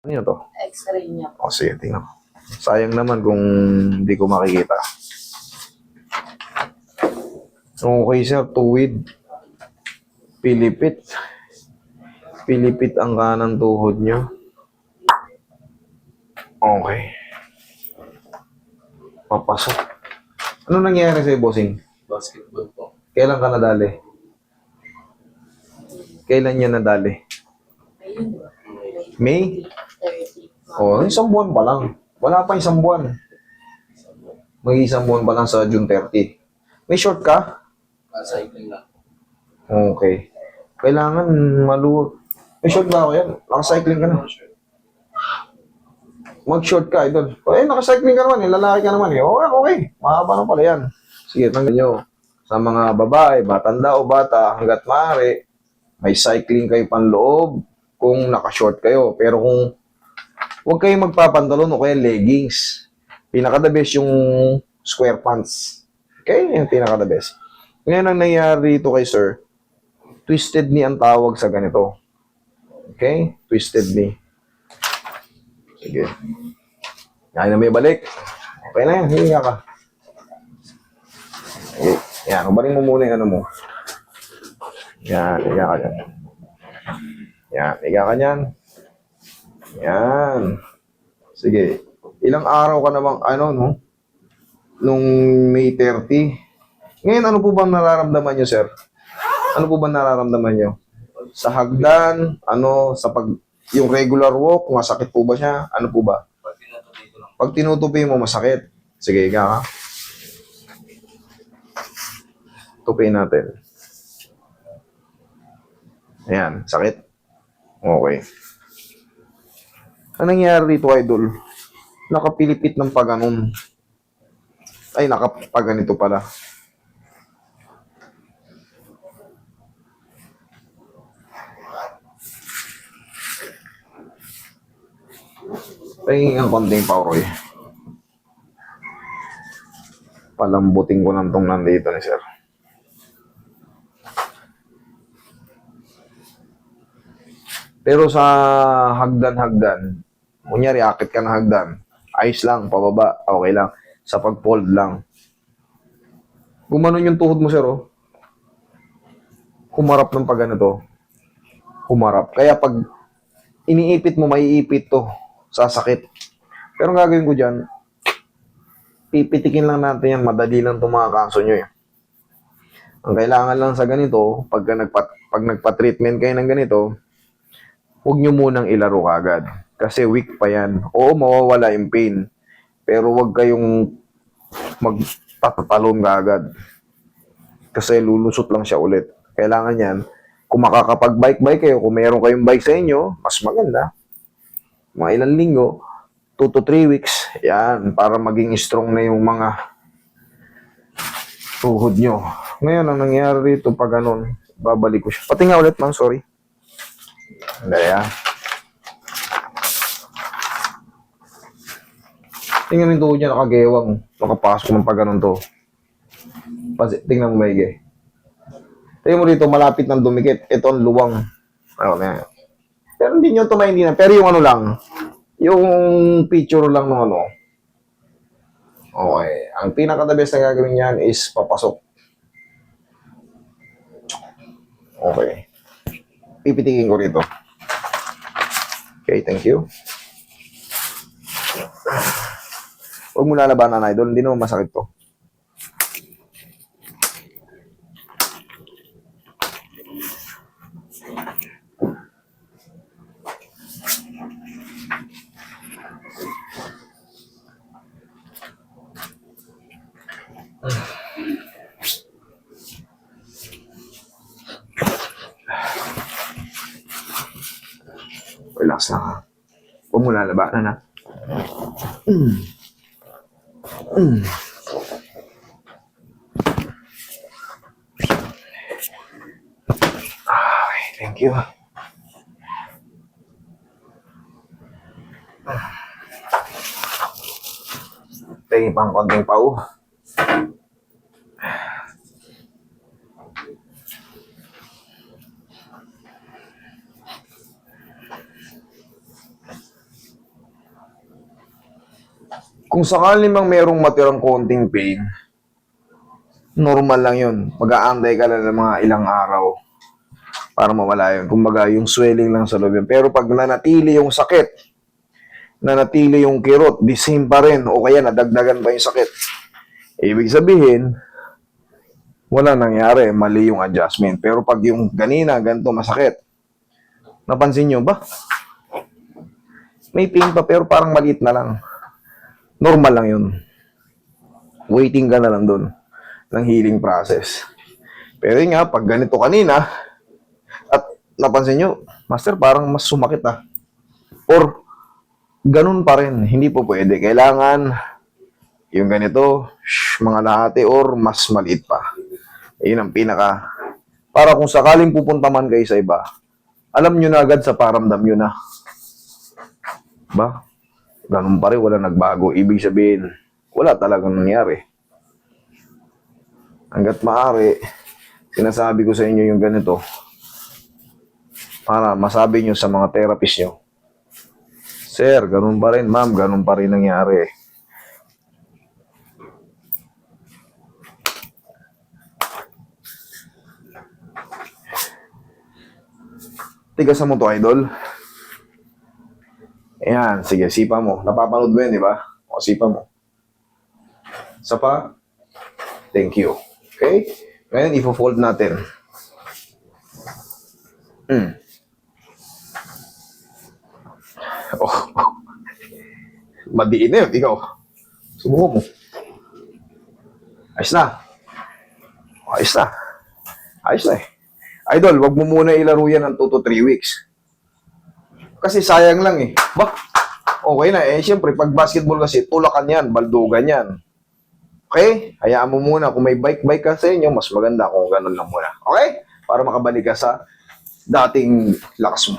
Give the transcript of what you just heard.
Ano yun to? X-ray niya po. O sige, tingnan ko. Sayang naman kung hindi ko makikita. Okay sir, tuwid. Pilipit. Pilipit ang kanang tuhod nyo. Okay. Papasok. Ano nangyayari sa'yo, bossing? Basketball po. Kailan ka nadali? Kailan niya nadali? Ayun ba? May? 30. Oh, isang buwan pa lang. Wala pa isang buwan. May isang buwan pa lang sa June 30. May short ka? Cycling lang. Okay. Kailangan maluwag. May short ba ako yan? Naka-cycling ka na. Mag-short ka, idol. Eh, naka-cycling ka naman eh. Lalaki ka naman eh. Okay, okay. Mahaba na pala yan. Sige, tanggal nyo. Sa mga babae, batanda o bata, hanggat maaari, may cycling kayo panloob kung naka-short kayo. Pero kung huwag kayong magpapantalon o kaya leggings. Pinaka-the best yung square pants. Okay? Yung pinaka-the best. Ngayon ang nangyari dito kay sir, twisted knee ang tawag sa ganito. Okay? Twisted knee. Sige. Kaya na may balik. Okay na yan. Hihinga ka. Okay. Yan. Ubaling mo muna yung ano mo. Yan. Higa ka dyan. Yan. Higa ka dyan. Yan. Sige. Ilang araw ka namang, no? Nung May 30. Ngayon, ano po bang nararamdaman nyo, sir? Ano po bang nararamdaman nyo? Sa hagdan, sa yung regular walk, masakit po ba siya? Ano po ba? Pag tinutuloy ko lang. Pag tinutupi mo, masakit. Sige, higa ka. Tupiin natin. Ayan, sakit. Okay. Anong nangyayari dito, idol? Nakapilipit ng paganon. Ay, nakapaganito pala. Pahingin ang konting pauroy. Palambutin ko lang tong nandito ni sir. Pero sa hagdan-hagdan, kunyari akit ka ng hagdan, ayos lang, pababa, okay lang. Sa pag-fold lang. Gumanon yung tuhod mo, sir, oh. Humarap ng pag ganito. Humarap. Kaya pag iniipit mo, maiipit to. Sasakit. Pero ang gagawin ko dyan, pipitikin lang natin yan, madali lang itong mga kaso nyo, eh. Ang kailangan lang sa ganito, pag nagpa-treatment kayo ng ganito, huwag nyo munang ilaro kagad. Kasi weak pa yan. Oo, mawawala yung pain. Pero huwag kayong magtatatalon kagad. Kasi lulusot lang siya ulit. Kailangan yan, kung makakapag-bike-bike kayo, kung meron kayong bike sa inyo, mas maganda. Mga ilang linggo, 2 to 3 weeks, yan, para maging strong na yung mga tuhod nyo. Ngayon, ang nangyari rito, pag ganun, babalik ko siya. Pati nga ulit, ma'am, sorry. Kaya, tingnan yung tuhod niya, nakagewang, nakapasok ng pag ganun to. Tingnan mo maigi. Tingnan mo rito, malapit ng dumikit. Ito ang luwang. Ayun. Pero hindi nyo hindi na. Pero yung ano lang, yung picture lang ng ano. Okay. Ang pinaka-the best na gagawin niyan is papasok. Okay. Pipitikin ko rito. Okay, thank you. Huwag mo lalabanan, idol. Hindi naman masakit to. Relax lang, ha. Huwag mo lalabanan, ha. Okay, thank you. Tingin pang konting pau. Kung sakali mang merong matirang konting pain, normal lang yun. Mag-aantay ka lang ng mga ilang araw para mawala yun. Kumbaga, yung swelling lang sa loob yun. Pero pag nanatili yung sakit, nanatili yung kirot, the same pa rin, o kaya nadagdagan pa yung sakit, ibig sabihin, wala nangyari, mali yung adjustment. Pero pag yung ganina, ganito masakit, napansin nyo ba? May pain pa pero parang maliit na lang. Normal lang yun. Waiting ka na lang dun ng healing process. Pero yun nga, pag ganito kanina, at napansin nyo, Master, parang mas sumakit Or, ganun pa rin. Hindi po pwede. Kailangan yung ganito, mga lahati or mas maliit pa. Yun ang pinaka, para kung sakaling pupunta man kayo sa iba, alam nyo na agad sa paramdam nyo na. Ba? Ganun pa rin, wala nagbago. Ibig sabihin, wala talagang nangyari. Hanggat maaari, sinasabi ko sa inyo yung ganito, para masabi nyo sa mga therapist nyo, Sir, ganun pa rin, ma'am, ganun pa rin nangyari. Tigasan mo to, idol. Ayan, sige, sipa mo. Napapanood mo yun, di ba? O, sipa mo. Isa pa. Thank you. Okay? Ngayon, ifo-fold natin. Oh. Madiin na yun, ikaw. Subukan mo. Ayos na. Ayos na. Ayos na eh. Idol, wag mo muna ilaro yan ng 2 to 3 weeks. Kasi sayang lang eh. Ba? Okay na eh. Siyempre, pag basketball kasi, tulakan yan, baldugan yan. Okay? Hayaan mo muna. Kung may bike ka sa inyo, mas maganda kung ganun lang muna. Okay? Para makabalik ka sa dating lakas mo.